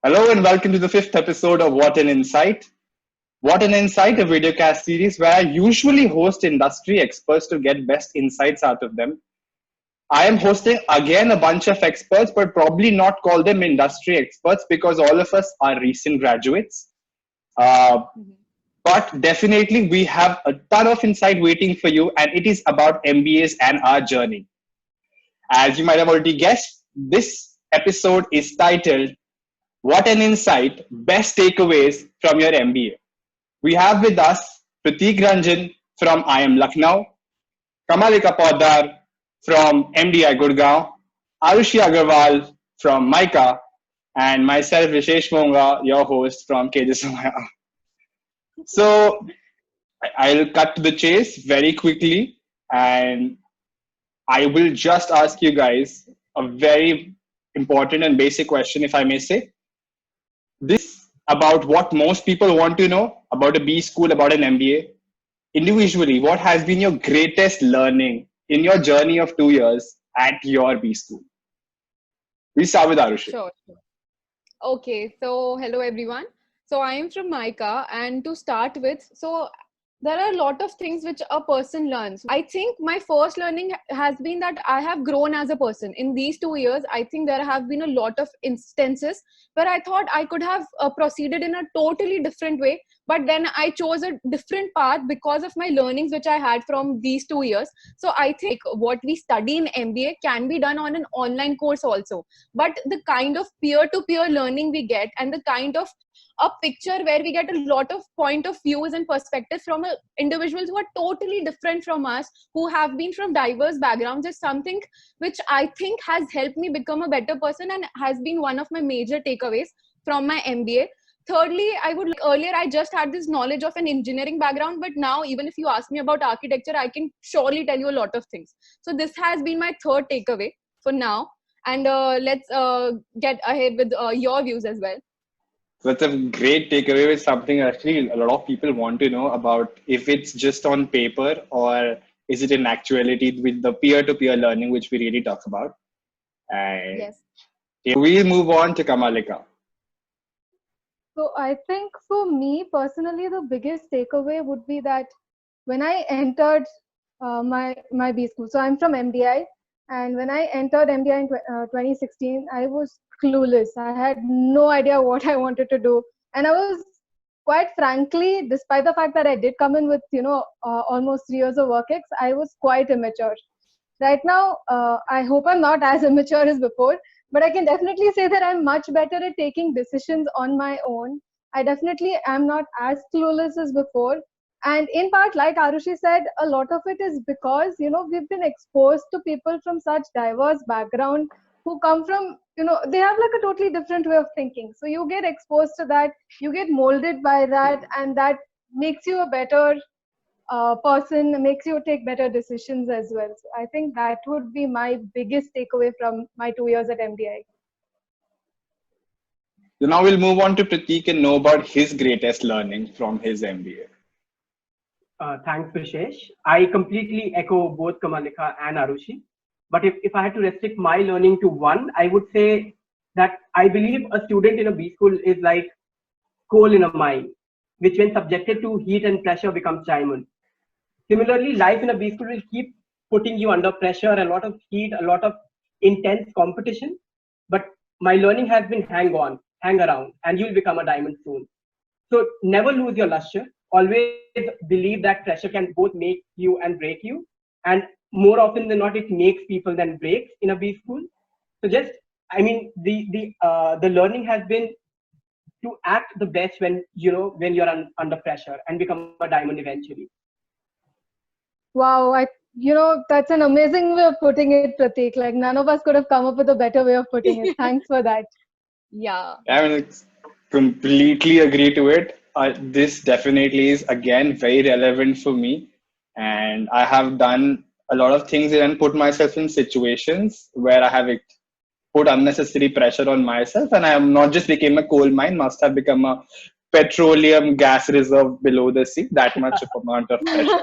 Hello and welcome to the fifth episode of What an Insight. What an Insight, a videocast series where I usually host industry experts to get best insights out of them. I am hosting again a bunch of experts, but probably not call them industry experts because all of us are recent graduates. Uh, but definitely, we have a ton of insight waiting for you, and it is about MBAs and our journey. As you might have already guessed, this episode is titled What an Insight, Best Takeaways from Your MBA. We have with us Pratik Ranjan from IIM Lucknow, Kamalika Poddar from MDI Gurgaon, Arushi Agarwal from MICA, and myself, Vishesh Monga, your host from KJ Somaya. So I'll cut to the chase very quickly and I will just ask you guys a very important and basic question, if I may say. This about what most people want to know about a B school, about an MBA. Individually, what has been your greatest learning in your journey of 2 years at your B school? We start with Arushi. Sure. Okay, so hello everyone. So I am from MICA, and to start with, there are a lot of things which a person learns. I think my first learning has been that I have grown as a person. In these 2 years, I think there have been a lot of instances where I thought I could have proceeded in a totally different way, but then I chose a different path because of my learnings which I had from these 2 years. So I think what we study in MBA can be done on an online course also, but the kind of peer-to-peer learning we get and the kind of a picture where we get a lot of point of views and perspectives from individuals who are totally different from us, who have been from diverse backgrounds, is something which I think has helped me become a better person and has been one of my major takeaways from my MBA. Thirdly, I would like, earlier I just had this knowledge of an engineering background, but now even if you ask me about architecture, I can surely tell you a lot of things. So this has been my third takeaway for now. And let's get ahead with your views as well. So that's a great takeaway with something actually a lot of people want to know about if it's just on paper or is it in actuality with the peer-to-peer learning, which we really talk about. And Yes. we'll move on to Kamalika. So I think for me personally, the biggest takeaway would be that when I entered my B school, so I'm from MDI, and when I entered MDI in 2016, I was clueless. I had no idea what I wanted to do, and I was quite frankly, despite the fact that I did come in with almost 3 years of work ex, I was quite immature. Right now, I hope I'm not as immature as before, but I can definitely say that I'm much better at taking decisions on my own. I definitely am not as clueless as before. And in part, like Arushi said, a lot of it is because, we've been exposed to people from such diverse background who come from, they have like a totally different way of thinking. So you get exposed to that, you get molded by that, and that makes you a better person, makes you take better decisions as well. So I think that would be my biggest takeaway from my 2 years at MDI. So now we'll move on to Pratik and know about his greatest learning from his MBA. Thanks, Vishesh. I completely echo both Kamalika and Arushi. But if I had to restrict my learning to one, I would say that I believe a student in a B school is like coal in a mine, which when subjected to heat and pressure becomes diamond. Similarly, life in a B school will keep putting you under pressure, a lot of heat, a lot of intense competition. But my learning has been hang on, hang around, and you'll become a diamond soon. So never lose your luster. Always believe that pressure can both make you and break you. And more often than not, it makes people than breaks in a B school. So just, I mean, the learning has been to act the best when you're under pressure and become a diamond eventually. Wow, that's an amazing way of putting it, Pratik. Like none of us could have come up with a better way of putting it. Thanks for that. Yeah. I mean, it's completely agree to it. This definitely is again very relevant for me, and I have done a lot of things and put myself in situations where I have put unnecessary pressure on myself, and I am not just became a coal mine, must have become a petroleum gas reserve below the sea. That much of amount of pressure.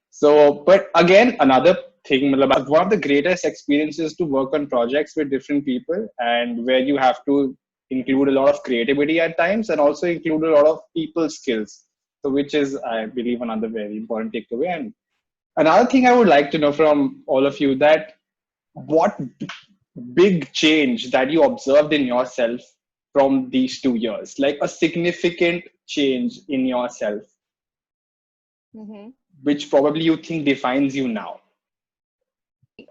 So, but again, another thing, matlab, one of the greatest experiences to work on projects with different people, and where you have to include a lot of creativity at times and also include a lot of people skills. So, which is, I believe, another very important takeaway. And another thing I would like to know from all of you, that what big change that you observed in yourself from these 2 years, like a significant change in yourself, Mm-hmm. which probably you think defines you now.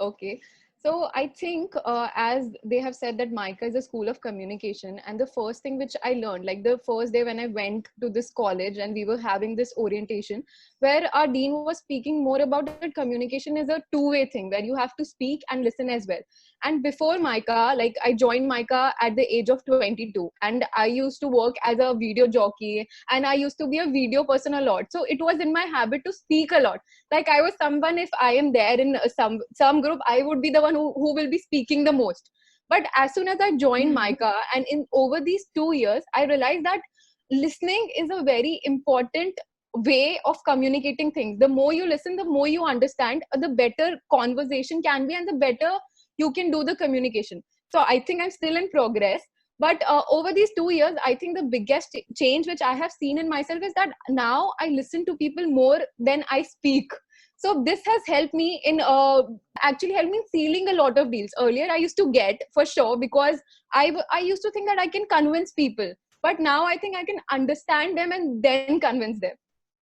Okay. So I think, as they have said, that Micah is a school of communication. And the first thing which I learned, like the first day when I went to this college and we were having this orientation, where our dean was speaking more about that communication is a two-way thing, where you have to speak and listen as well. And before Micah, like I joined Micah at the age of 22, and I used to work as a video jockey, and I used to be a video person a lot. So it was in my habit to speak a lot. Like I was someone, if I am there in some group, I would be the one who will be speaking the most. But as soon as I joined Micah, and in over these 2 years, I realized that listening is a very important way of communicating things. The more you listen, the more you understand, the better conversation can be, and the better you can do the communication. So I think I'm still in progress. But over these 2 years, I think the biggest change which I have seen in myself is that now I listen to people more than I speak. So this has helped me in actually helped me in sealing a lot of deals. Earlier, I used to get for sure because I used to think that I can convince people. But now I think I can understand them and then convince them.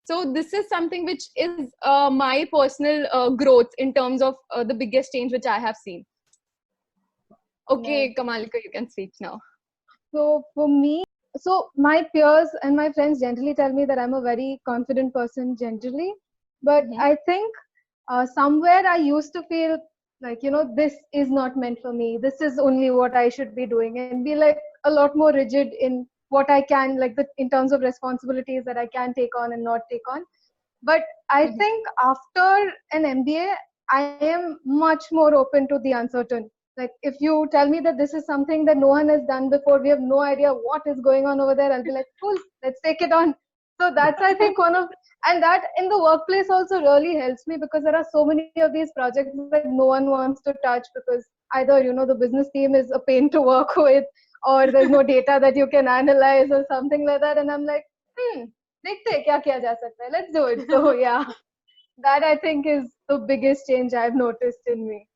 So this is something which is my personal growth in terms of the biggest change which I have seen. Okay, Nice. Kamalika, you can speak now. So for me, so my peers and my friends generally tell me that I'm a very confident person generally, but Mhm. I think somewhere I used to feel like, this is not meant for me. This is only what I should be doing, and be like a lot more rigid in what I can, like in terms of responsibilities that I can take on and not take on. But I Mhm. think after an MBA, I am much more open to the uncertain. Like if you tell me that this is something that no one has done before, we have no idea what is going on over there, I'll be like, cool, let's take it on. So that's, I think, one of, and that in the workplace also really helps me, because there are so many of these projects that no one wants to touch, because either, the business team is a pain to work with, or there's no data that you can analyze or something like that. And I'm like, देखते हैं क्या किया जा सकता है. Let's do it. So yeah, that I think is the biggest change I've noticed in me.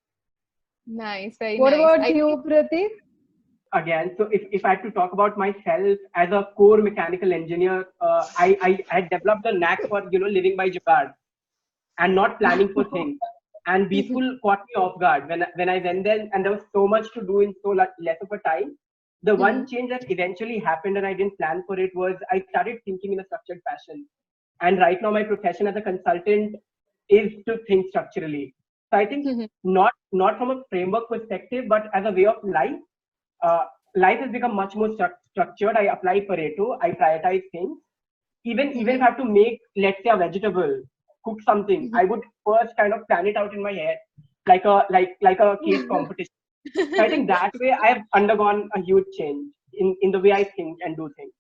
Nice, very What nice. about you, Prateek? Again, so if I had to talk about myself as a core mechanical engineer, I had developed a knack for living by jugaad and not planning for things. And B school caught me off guard when I went there, and there was so much to do in so less of a time. The one change that eventually happened, and I didn't plan for it, was I started thinking in a structured fashion. And right now, my profession as a consultant is to think structurally. So I think not from a framework perspective, but as a way of life. Life has become much more structured. I apply Pareto. I prioritize things. Even if I have to make, let's say, a vegetable, cook something, I would first kind of plan it out in my head, like a case competition. So I think that way I have undergone a huge change in the way I think and do things.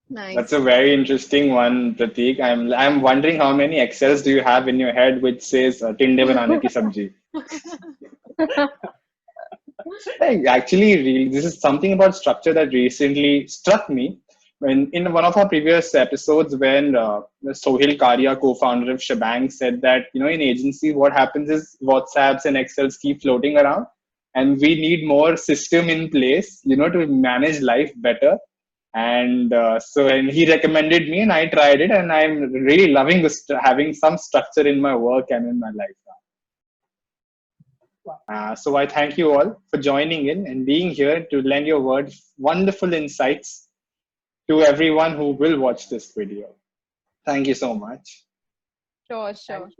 Nice. That's a very interesting one, Prateek. I'm wondering how many Excels do you have in your head which says "Tinde banane ki sabji." Actually, really, this is something about structure that recently struck me. When in one of our previous episodes, when Sohil Karia, co-founder of Shebang, said that in agency, what happens is WhatsApps and Excels keep floating around, and we need more system in place, to manage life better. And and he recommended me, and I tried it, and I'm really loving having some structure in my work and in my life now. So I thank you all for joining in and being here to lend your wonderful insights to everyone who will watch this video. Thank you so much. Sure. Thank you.